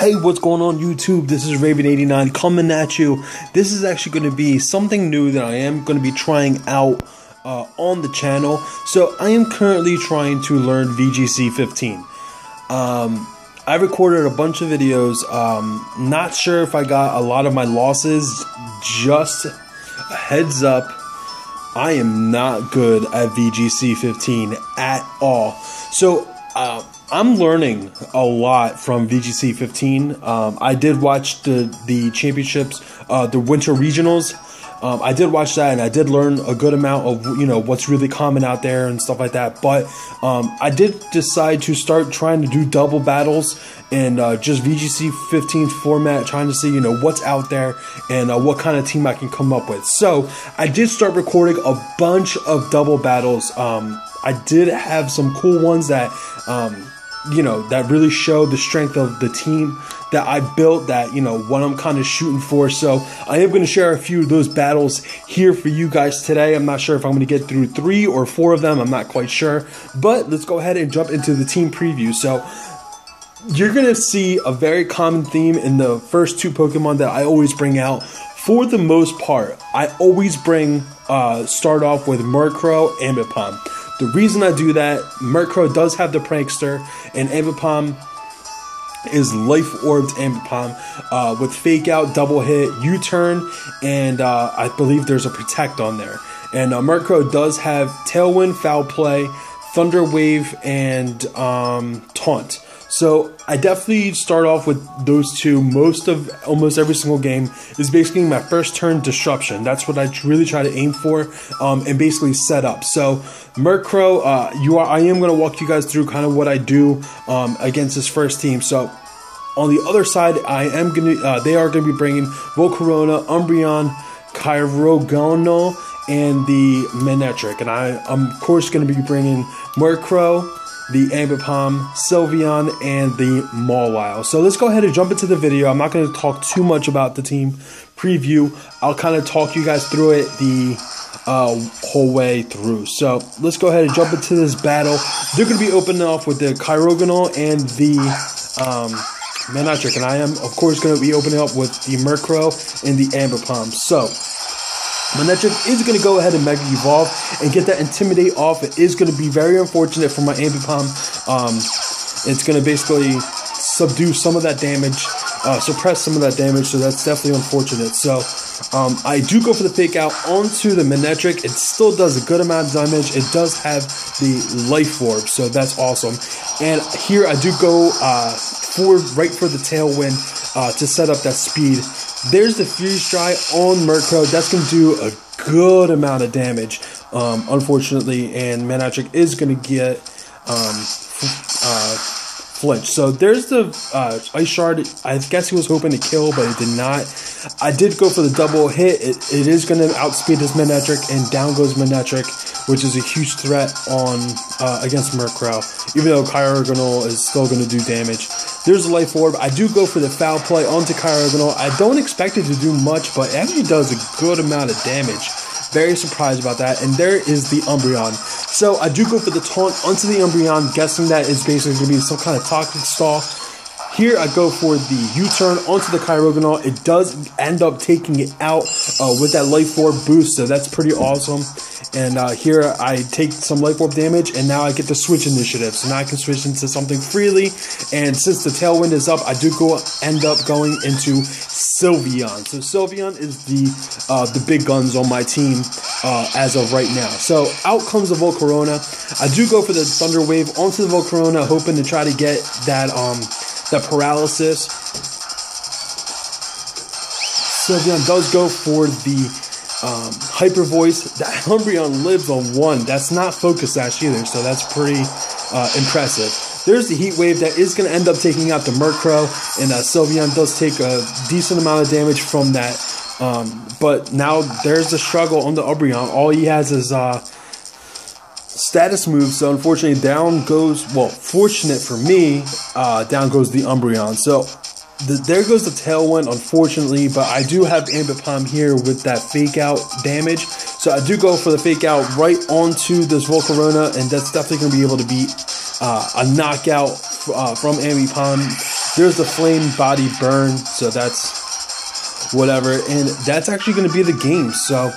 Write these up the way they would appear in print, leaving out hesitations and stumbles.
Hey, what's going on YouTube? This is Raven89 coming at you. This is actually going to be something new that I am going to be trying out on the channel. So I am currently trying to learn VGC 15. I recorded a bunch of videos. Not sure if I got a lot of my losses. Just a heads up, I am not good at VGC 15 at all. So I'm learning a lot from VGC 15. I did watch the championships, the winter regionals. I did watch that, and I did learn a good amount of what's really common out there and stuff like that. But I did decide to start trying to do double battles and just VGC 15 format, trying to see what's out there and what kind of team I can come up with. So I did start recording a bunch of double battles. I did have some cool ones that that really show the strength of the team that I built, that what I'm kind of shooting for. So I am going to share a few of those battles here for you guys today. I'm not sure if I'm going to get through 3 or 4 of them. I'm not quite sure, but let's go ahead and jump into the team preview. So you're going to see a very common theme in the first 2 Pokemon that I always bring out. For the most part, I always start off with Murkrow and Ambipom. The reason I do that, Murkrow does have the Prankster, and Ambipom is Life Orbed Ambipom with Fake Out, Double Hit, U-Turn, and I believe there's a Protect on there. And Murkrow does have Tailwind, Foul Play, Thunder Wave, and Taunt. So I definitely start off with those 2. Almost every single game is basically my first turn disruption. That's what I really try to aim for, and basically set up. So Murkrow, I am going to walk you guys through kind of what I do against this first team. So on the other side, they are going to be bringing Volcarona, Umbreon, Kyrogono, and the Manectric, and I'm of course going to be bringing Murkrow, the Ambipom, Sylveon, and the Mawile. So let's go ahead and jump into the video. I'm not going to talk too much about the team preview. I'll kind of talk you guys through it the whole way through. So let's go ahead and jump into this battle. They're going to be opening off with the Kyrogono and the Manectric, and I am of course going to be opening up with the Murkrow and the Ambipom. So Manectric is going to go ahead and Mega Evolve and get that Intimidate off. It is going to be very unfortunate for my Ambipom. It's going to basically subdue some of that damage, suppress some of that damage, so that's definitely unfortunate. So I do go for the Fake Out onto the Manectric. It still does a good amount of damage. It does have the Life Orb, so that's awesome. And here I do go right for the Tailwind to set up that speed. There's the Freeze Dry on Murkrow. That's going to do a good amount of damage, unfortunately, and Manectric is going to get flinch. So there's the Ice Shard. I guess he was hoping to kill, but it did not. I did go for the double hit. It is going to outspeed this Manectric, and down goes Manectric, which is a huge threat on against Murkrow, even though Kyrogono is still going to do damage. There's a Life Orb. I do go for the Foul Play onto Kyrogono. I don't expect it to do much, but it actually does a good amount of damage. Very surprised about that. And there is the Umbreon. So I do go for the Taunt onto the Umbreon, guessing that is basically going to be some kind of Toxic Stall. Here I go for the U-Turn onto the Kyrogono. It does end up taking it out with that Life Orb boost, so that's pretty awesome. And here I take some Life Orb damage, and now I get to switch initiative. So now I can switch into something freely, and since the Tailwind is up, I do end up going into Sylveon. So Sylveon is the big guns on my team as of right now. So out comes the Volcarona. I do go for the Thunder Wave onto the Volcarona, hoping to try to get that paralysis. Sylveon does go for the Hyper Voice. That Umbreon lives on 1. That's not Focus Sash either, so that's pretty impressive. There's the Heat Wave that is going to end up taking out the Murkrow, and Sylveon does take a decent amount of damage from that. But now there's the struggle on the Umbreon. All he has is status moves, so unfortunately down goes, well, fortunate for me, down goes the Umbreon. So there goes the Tailwind, unfortunately, but I do have Ambipom here with that Fake Out damage. So I do go for the Fake Out right onto this Volcarona, and that's definitely going to be able to beat a knockout from Ambipom. There's the flame body burn, so that's whatever, and that's actually going to be the game. So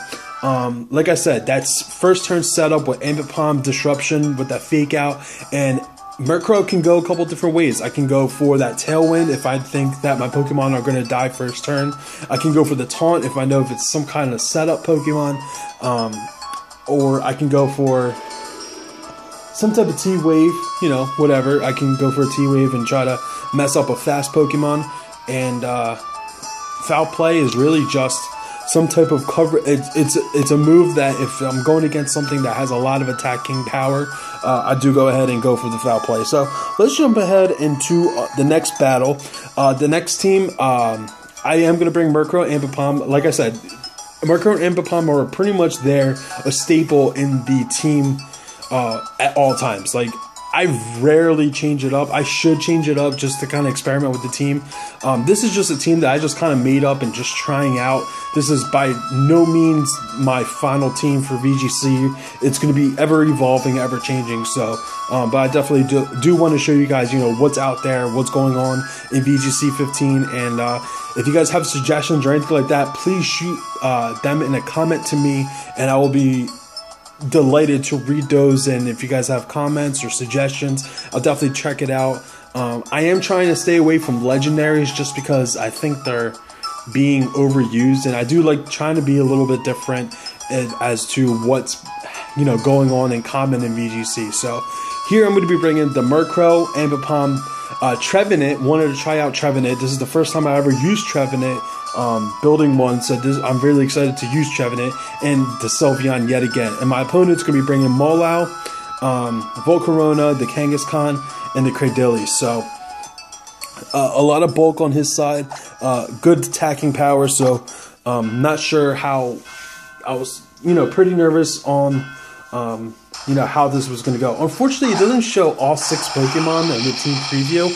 like I said, that's first turn setup with Ambit Palm Disruption with that fake out, and Murkrow can go a couple different ways. I can go for that Tailwind if I think that my Pokemon are going to die first turn. I can go for the Taunt if I know if it's some kind of setup Pokemon. Or I can go for some type of T-Wave, you know, whatever. I can go for a T-Wave and try to mess up a fast Pokemon. And Foul Play is really just some type of cover. It's a move that if I'm going against something that has a lot of attacking power, I do go ahead and go for the Foul Play. So let's jump ahead into the next battle. The next team, I am going to bring Murkrow and Ambit Palm. Like I said, Murkrow and Ambit Palm are pretty much there, a staple in the team at all times. Like, I rarely change it up. I should change it up just to kind of experiment with the team. This is just a team that I just kind of made up and just trying out. This is by no means my final team for VGC. It's going to be ever evolving, ever changing. So, but I definitely do want to show you guys, you know, what's out there, what's going on in VGC 15. And if you guys have suggestions or anything like that, please shoot them in a comment to me, and I will be delighted to read those. And if you guys have comments or suggestions, I'll definitely check it out. I am trying to stay away from legendaries just because I think they're being overused, and I do like trying to be a little bit different as to what's, you know, going on in common in VGC. So here I'm going to be bringing the Murkrow, Ambit Palm, Trevenant. Wanted to try out Trevenant. This is the first time I ever used Trevenant. Building one, so I'm really excited to use Trevenant and the Sylveon yet again. And my opponent's going to be bringing Molau, Volcarona, the Kangaskhan, and the Cradily. So a lot of bulk on his side, good attacking power. So not sure how. I was, you know, pretty nervous on you know, how this was going to go. Unfortunately, it doesn't show all 6 Pokemon in the team preview,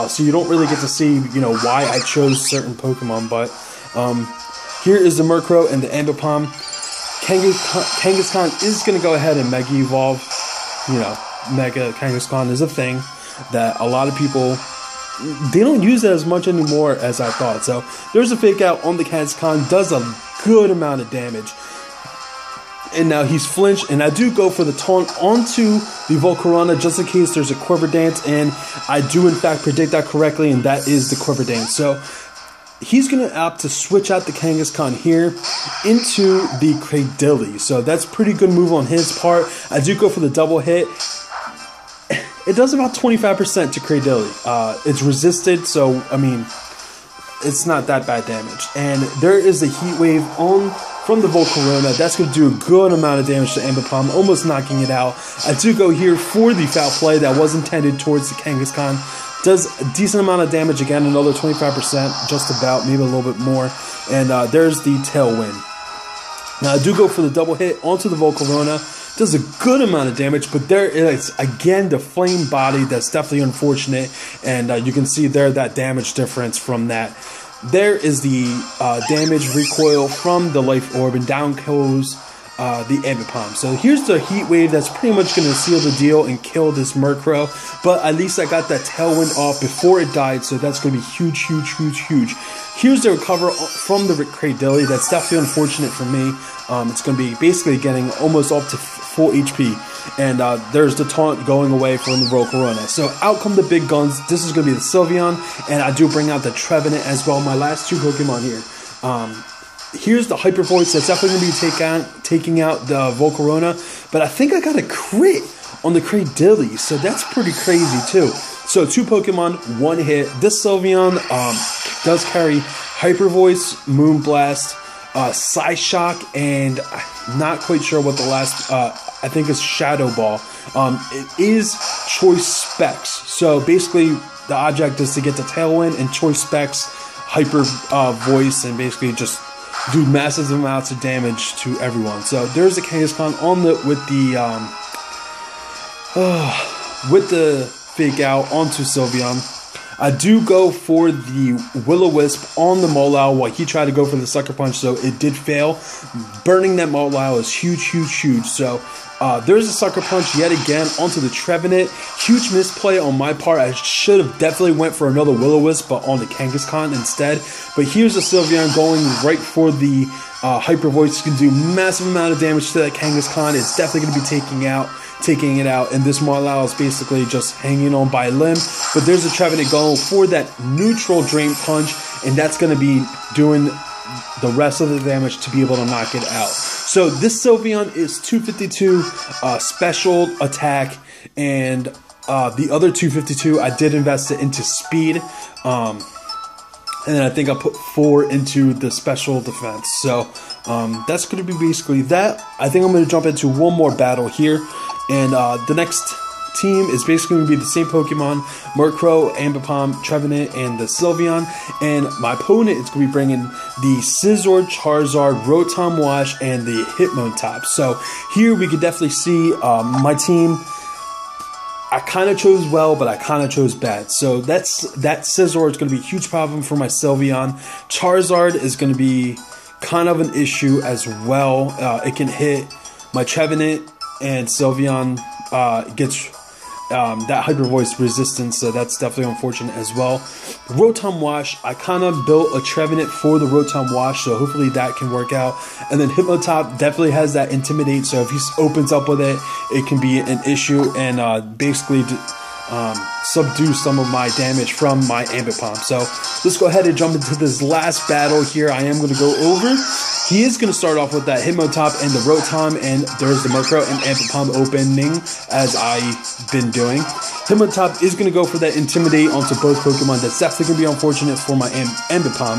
so you don't really get to see, you know, why I chose certain Pokemon. But here is the Murkrow and the Ambit Palm. Kangaskhan is going to go ahead and Mega Evolve. You know, Mega Kangaskhan is a thing that a lot of people, they don't use it as much anymore as I thought. So there's a fake out on the Kangaskhan, does a good amount of damage. And now he's flinched, and I do go for the Taunt onto the Volcarona just in case there's a Quiver Dance, and I do in fact predict that correctly, and that is the Quiver Dance. So he's going to opt to switch out the Kangaskhan here into the Cradily. So that's pretty good move on his part. I do go for the double hit. It does about 25% to Cradily. It's resisted, so I mean, it's not that bad damage. And there is a Heat Wave on from the Volcarona. That's going to do a good amount of damage to Ambit Palm, almost knocking it out. I do go here for the Foul Play that was intended towards the Kangaskhan. Does a decent amount of damage again, another 25%, just about, maybe a little bit more. And there's the Tailwind. Now I do go for the double hit onto the Volcarona. Does a good amount of damage, but there is, again, the Flame Body. That's definitely unfortunate. And you can see there that damage difference from that. There is the damage recoil from the Life Orb, and down goes the Ambit Palm. So here's the Heat Wave that's pretty much going to seal the deal and kill this Murkrow. But at least I got that Tailwind off before it died, so that's going to be huge, huge, huge, huge. Here's the recover from the Cradily. That's definitely unfortunate for me. It's going to be basically getting almost up to full HP. And there's the Taunt going away from the Volcarona. So out come the big guns. This is going to be the Sylveon, and I do bring out the Trevenant as well, my last 2 Pokemon here. Here's the Hyper Voice. That's definitely going to be taking out the Volcarona, but I think I got a crit on the Cradily, so that's pretty crazy too. So 2 Pokemon, 1 hit. This Sylveon does carry Hyper Voice, Moonblast, Psyshock, and I'm not quite sure what the last, I think it's Shadow Ball. It is Choice Specs. So basically the object is to get the Tailwind and Choice Specs, Hyper Voice, and basically just do massive amounts of damage to everyone. So there's the Kangaskhan on the with the fake out onto Sylveon. I do go for the Will-O-Wisp on the Molau while he tried to go for the Sucker Punch, so it did fail. Burning that Molau is huge, huge, huge. So There's a Sucker Punch yet again onto the Trevenant. Huge misplay on my part. I should have definitely went for another Will-O-Wisp, but on the Kangaskhan instead. But here's a Sylveon going right for the Hyper Voice. It's going to do massive amount of damage to that Kangaskhan. It's definitely going to be taking it out, and this Marlowe is basically just hanging on by a limb. But there's a Trevenant going for that neutral Drain Punch, and that's going to be doing the rest of the damage to be able to knock it out. So this Sylveon is 252 special attack, and the other 252 I did invest it into speed, and then I think I put 4 into the special defense. So that's going to be basically that. I think I'm going to jump into one more battle here, and the next team is basically going to be the same Pokemon: Murkrow, Ambipom, Trevenant, and the Sylveon. And my opponent is going to be bringing the Scizor, Charizard, Rotom Wash, and the Hitmontop. So here we could definitely see my team. I kind of chose well, but I kind of chose bad. So that Scizor is going to be a huge problem for my Sylveon. Charizard is going to be kind of an issue as well. It can hit my Trevenant, and Sylveon gets that Hyper Voice resistance, so that's definitely unfortunate as well. Rotom Wash, I kind of built a Trevenant for the Rotom Wash, so hopefully that can work out. And then Hitmontop definitely has that Intimidate, so if he opens up with it, it can be an issue and basically subdue some of my damage from my Ambipom. So let's go ahead and jump into this last battle here. I am going to go over. He is going to start off with that Hitmontop and the Rotom, and there's the Murkrow and Ambipom opening as I've been doing. Hitmontop is going to go for that Intimidate onto both Pokemon. That's definitely going to be unfortunate for my Ambipom.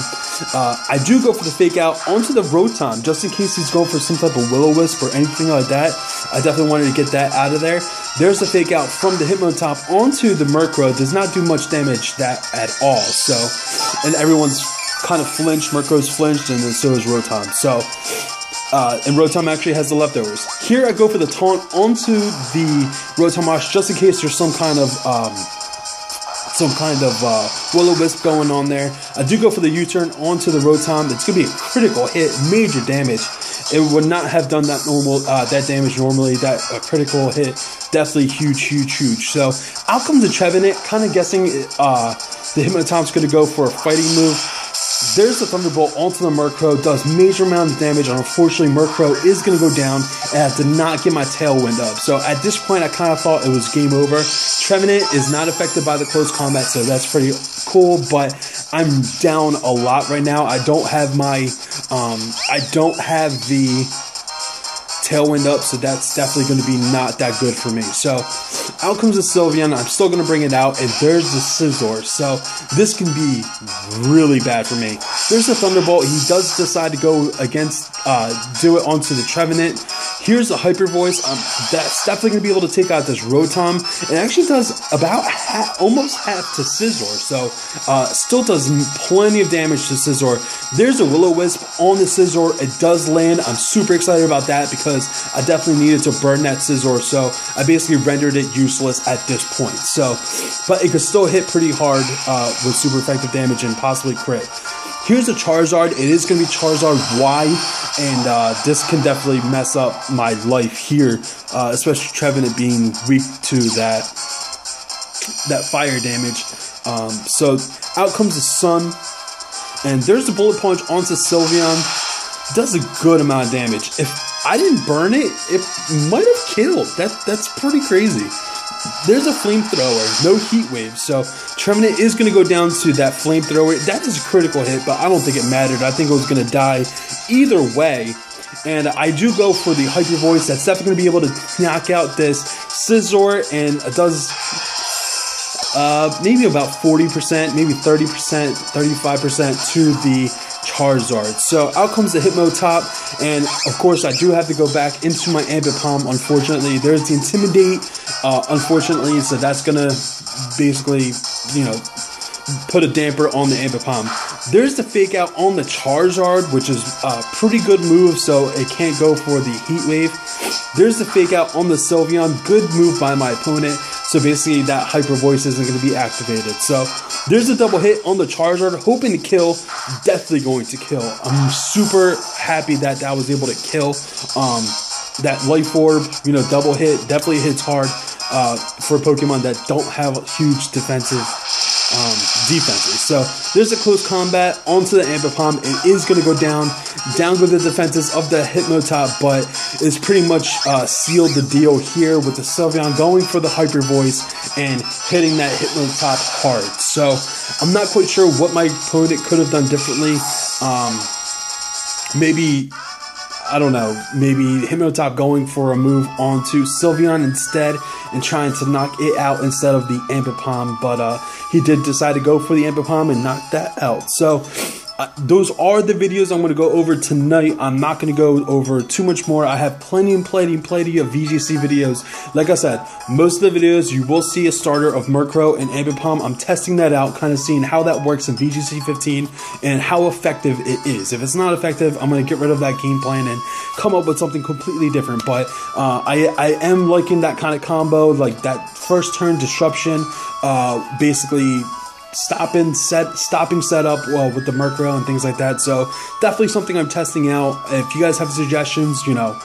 I do go for the Fake Out onto the Rotom, just in case he's going for some type of Will-O-Wisp or anything like that. I definitely wanted to get that out of there. There's a Fake Out from the Hitmontop onto the Murkrow. Does not do much damage that at all. So, and everyone's kind of flinched. Murkrow's flinched, and then so is Rotom. So, and Rotom actually has the leftovers. Here I go for the taunt onto the Rotom Wash, just in case there's some kind of Will-O-Wisp going on there. I do go for the U-turn onto the Rotom. It's going to be a critical hit, major damage. It would not have done that that damage normally. That critical hit, definitely huge. So out comes the Trevenant, kind of guessing the Hitmontop's going to go for a fighting move. There's the Thunderbolt onto the Murkrow, does major amount of damage, and unfortunately Murkrow is going to go down, and I did not get my Tailwind up. So at this point I kind of thought it was game over. Trevenant is not affected by the close combat, so that's pretty cool, but I'm down a lot right now. I don't have my, I don't have the Tailwind up, so that's definitely going to be not that good for me. So out comes the Sylveon. I'm still going to bring it out, and there's the Scizor. So this can be really bad for me. There's the Thunderbolt. He does decide to go against, do it onto the Trevenant. Here's the Hyper Voice. That's definitely going to be able to take out this Rotom. It actually does about almost half to Scizor. So still does plenty of damage to Scizor. There's a Will-O-Wisp on the Scizor. It does land. I'm super excited about that because I definitely needed to burn that Scizor. So I basically rendered it useless at this point. So, but it could still hit pretty hard with super effective damage and possibly crit. Here's a Charizard. It is going to be Charizard Y, and this can definitely mess up my life here, especially Trevenant being weak to that fire damage. So out comes the Sun, and there's the Bullet Punch onto Sylveon. Does a good amount of damage. If I didn't burn it, it might have killed. That's pretty crazy. There's a Flamethrower, no Heat Wave, so Trevenant is going to go down to that Flamethrower. That is a critical hit, but I don't think it mattered. I think it was going to die either way. And I do go for the Hyper Voice. That's definitely going to be able to knock out this Scizor, and it does maybe about 40%, maybe 30%, 35% to the Charizard. So out comes the Hitmontop, and of course I do have to go back into my Ambipom. Unfortunately, there's the Intimidate, unfortunately, so that's gonna basically, you know, put a damper on the Ambipom. There's the Fake Out on the Charizard, which is a pretty good move, so it can't go for the Heat Wave. There's the Fake Out on the Sylveon, good move by my opponent. So basically that Hyper Voice isn't going to be activated. So there's a double hit on the Charizard, hoping to kill, definitely going to kill. I'm super happy that that was able to kill. that life orb, you know, double hit definitely hits hard for Pokemon that don't have huge defenses. So there's a close combat onto the Ambipom. It is going to go down with the defenses of the Hypnotop, but it's pretty much sealed the deal here with the Sylveon going for the Hyper Voice and hitting that Hypnotop hard. So I'm not quite sure what my opponent could have done differently. Maybe, I don't know, maybe Hypnotop going for a move onto Sylveon instead and trying to knock it out instead of the Ambipom, but he did decide to go for the Ambipom and knock that out. So those are the videos I'm going to go over tonight. I'm not going to go over too much more. I have plenty of VGC videos. Like I said, most of the videos you will see a starter of Murkrow and Ambipom. I'm testing that out, kind of seeing how that works in VGC 15 and how effective it is. If it's not effective, I'm going to get rid of that game plan and come up with something completely different. But I am liking that kind of combo, like that first turn disruption, basically stopping setup with the Murkrow and things like that. So definitely something I'm testing out. If you guys have suggestions, you know,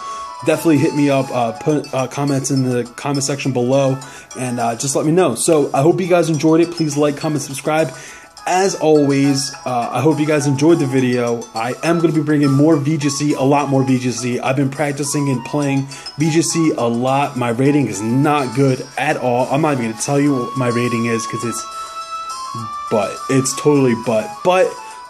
definitely hit me up, put comments in the comment section below, and just let me know. So I hope you guys enjoyed it. Please like, comment, subscribe. As always, I hope you guys enjoyed the video. I am going to be bringing more VGC, a lot more VGC. I've been practicing and playing VGC a lot. My rating is not good at all. I'm not even going to tell you what my rating is because it's totally but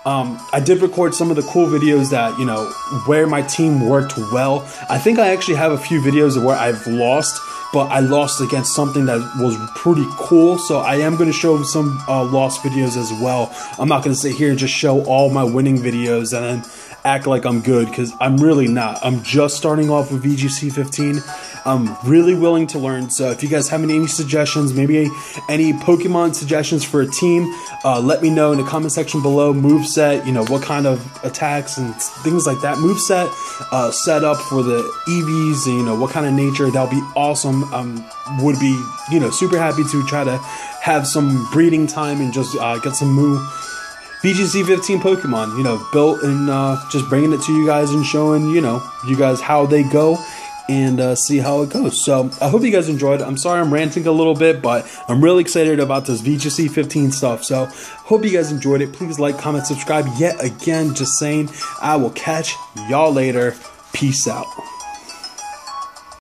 I did record some of the cool videos that, you know, where my team worked well. I think I actually have a few videos where I've lost, but I lost against something that was pretty cool. So I am going to show some lost videos as well. I'm not going to sit here and just show all my winning videos and then act like I'm good, because I'm really not. I'm just starting off with VGC 15. I'm really willing to learn. So if you guys have any suggestions, maybe any Pokemon suggestions for a team, let me know in the comment section below. Moveset, you know, what kind of attacks and things like that. Moveset, setup for the EVs, and, you know, what kind of nature. That'll be awesome. Would be, you know, super happy to try to have some breeding time and just get some VGC 15 Pokemon, you know, built, and just bringing it to you guys and showing, you know, you guys how they go and see how it goes. So I hope you guys enjoyed it. I'm sorry I'm ranting a little bit, but I'm really excited about this VGC 15 stuff. So hope you guys enjoyed it. Please like, comment, subscribe. Yet again, just saying, I will catch y'all later. Peace out.